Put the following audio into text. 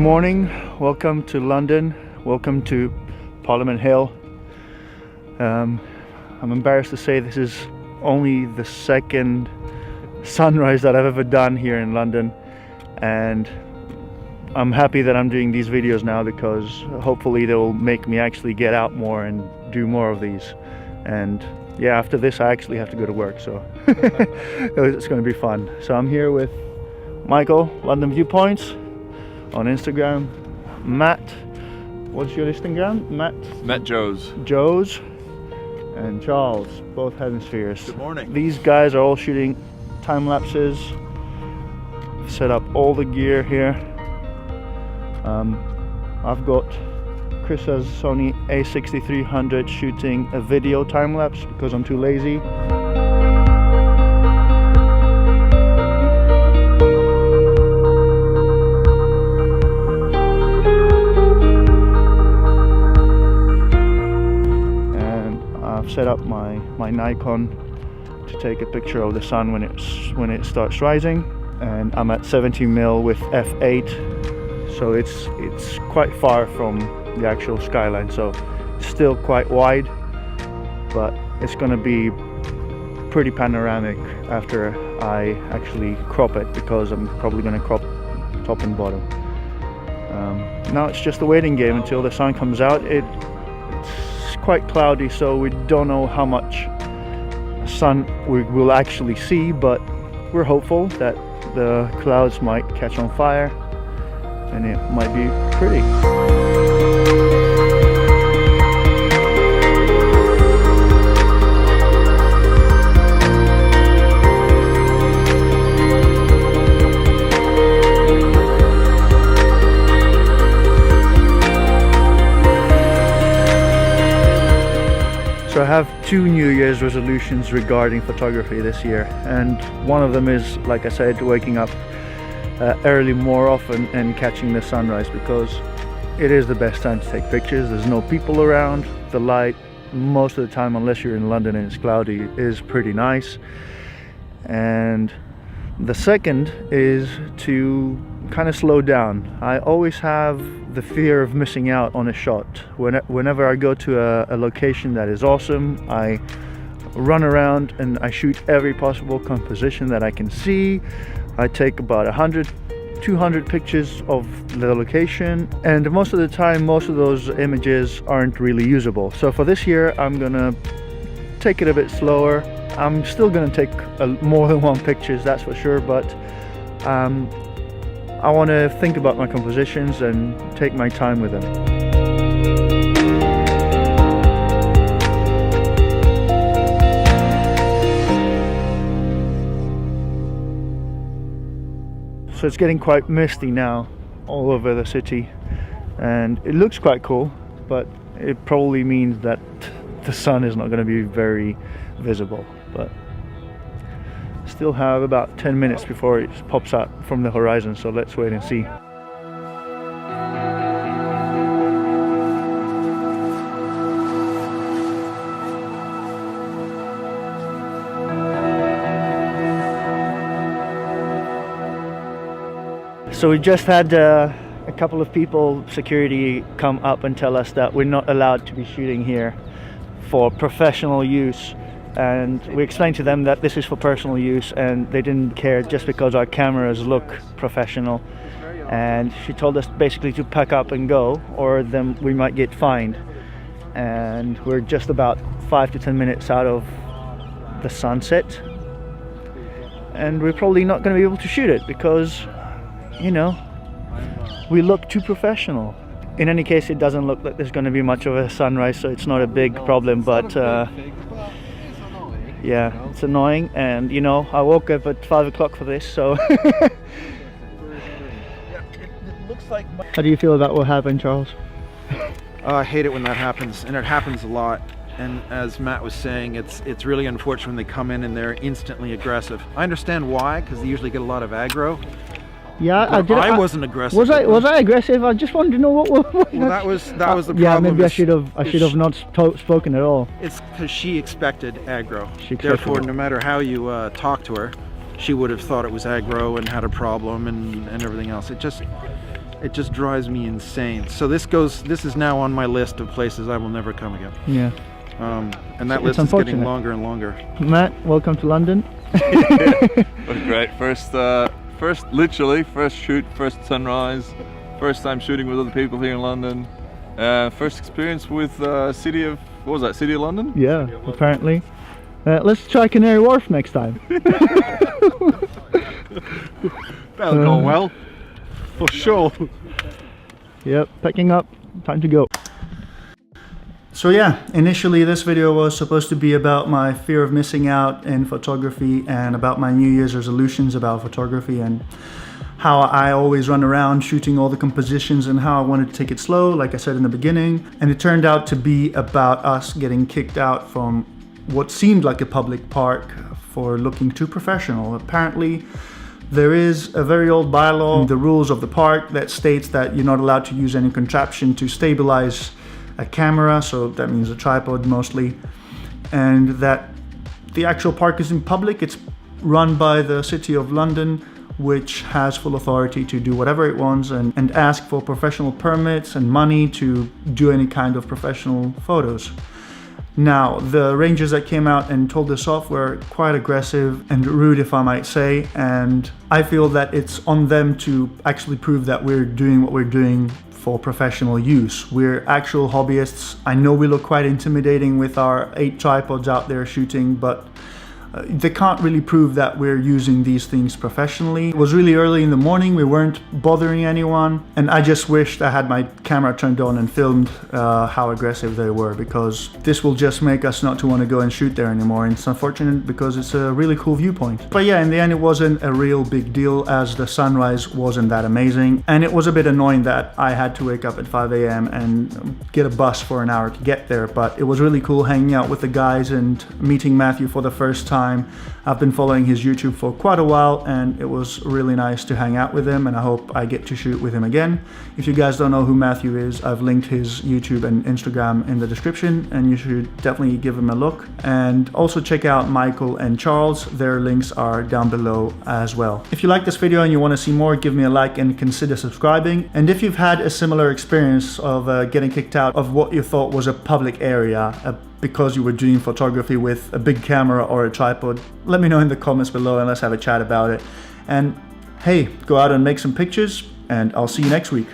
morning, welcome to London, welcome to Parliament Hill. I'm embarrassed to say this is only the second sunrise that I've ever done here in London, and I'm happy that I'm doing these videos now because hopefully they'll make me actually get out more and do more of these. And yeah, after this I actually have to go to work, so it's going to be fun. So I'm here with Michael, London Viewpoints on Instagram, Matt, what's your Instagram? Matt Joes, and Charles, both hemispheres. Good morning. These guys are all shooting time lapses. Set up all the gear here. I've got Chris's Sony A6300 shooting a video time lapse because I'm too lazy. Set up my Nikon to take a picture of the sun when it starts rising, and I'm at 70mm with f8, so it's quite far from the actual skyline, so it's still quite wide, but it's gonna be pretty panoramic after I actually crop it, because I'm probably gonna crop top and bottom. Now it's just a waiting game until the sun comes out. It's quite cloudy, so we don't know how much sun we will actually see, but we're hopeful that the clouds might catch on fire and it might be pretty. So I have two New Year's resolutions regarding photography this year, and one of them is, like I said, waking up early more often and catching the sunrise, because it is the best time to take pictures. There's no people around. The light, most of the time, unless you're in London and it's cloudy, is pretty nice. And the second is to kind of slow down. I always have the fear of missing out on a shot. Whenever I go to a location that is awesome, I run around and I shoot every possible composition that I can see. I take about 100-200 pictures of the location, and most of the time most of those images aren't really usable. So for this year I'm gonna take it a bit slower. I'm still gonna take more than one pictures, that's for sure, but I want to think about my compositions and take my time with them. So it's getting quite misty now all over the city, and it looks quite cool, but it probably means that the sun is not going to be very visible. But still have about 10 minutes before it pops out from the horizon, so let's wait and see. So we just had a couple of people, security, come up and tell us that we're not allowed to be shooting here for professional use. And we explained to them that this is for personal use, and they didn't care just because our cameras look professional. And she told us basically to pack up and go, or then we might get fined. And we're just about 5 to 10 minutes out of the sunset, and we're probably not going to be able to shoot it because, you know, we look too professional. In any case, it doesn't look like there's going to be much of a sunrise, so it's not a big problem, but yeah, it's annoying. And you know, I woke up at 5 o'clock for this, so How do you feel about what happened, Charles? I hate it when that happens, and it happens a lot. And as Matt was saying, it's really unfortunate when they come in and they're instantly aggressive. I understand why, because they usually get a lot of aggro. Yeah, I wasn't aggressive. Was I aggressive? I just wanted to know what well, that was the problem. Yeah, maybe I should have not spoken at all. It's because she expected aggro. Therefore, no matter how you talk to her, she would have thought it was aggro and had a problem and everything else. It's It just drives me insane. So this is now on my list of places I will never come again. Yeah. And that It's list is getting unfortunate. longer and longer. Matt, welcome to London. What great first shoot, first sunrise, first time shooting with other people here in London, first experience with City of London? Yeah, apparently. Let's try Canary Wharf next time. That'll go well, for sure. Yep, packing up, time to go. So yeah, initially this video was supposed to be about my fear of missing out in photography and about my New Year's resolutions about photography and how I always run around shooting all the compositions and how I wanted to take it slow, like I said in the beginning. And it turned out to be about us getting kicked out from what seemed like a public park for looking too professional. Apparently, there is a very old bylaw in the rules of the park that states that you're not allowed to use any contraption to stabilize a camera, so that means a tripod mostly, and that the actual park is in public. It's run by the City of London, which has full authority to do whatever it wants and ask for professional permits and money to do any kind of professional photos. Now, the rangers that came out and told us off were quite aggressive and rude, if I might say, and I feel that it's on them to actually prove that we're doing what we're doing for professional use. We're actual hobbyists. I know we look quite intimidating with our 8 tripods out there shooting, but they can't really prove that we're using these things professionally. It was really early in the morning, we weren't bothering anyone, and I just wished I had my camera turned on and filmed how aggressive they were, because this will just make us not to want to go and shoot there anymore. And it's unfortunate because it's a really cool viewpoint. But yeah, in the end it wasn't a real big deal as the sunrise wasn't that amazing, and it was a bit annoying that I had to wake up at 5 a.m. and get a bus for an hour to get there, but it was really cool hanging out with the guys and meeting Matthew for the first time. I've been following his YouTube for quite a while and it was really nice to hang out with him, and I hope I get to shoot with him again. If you guys don't know who Matthew is, I've linked his YouTube and Instagram in the description and you should definitely give him a look. And also check out Michael and Charles, their links are down below as well. If you like this video and you want to see more, give me a like and consider subscribing. And if you've had a similar experience of getting kicked out of what you thought was a public area, because you were doing photography with a big camera or a tripod, let me know in the comments below and let's have a chat about it. And hey, go out and make some pictures and I'll see you next week.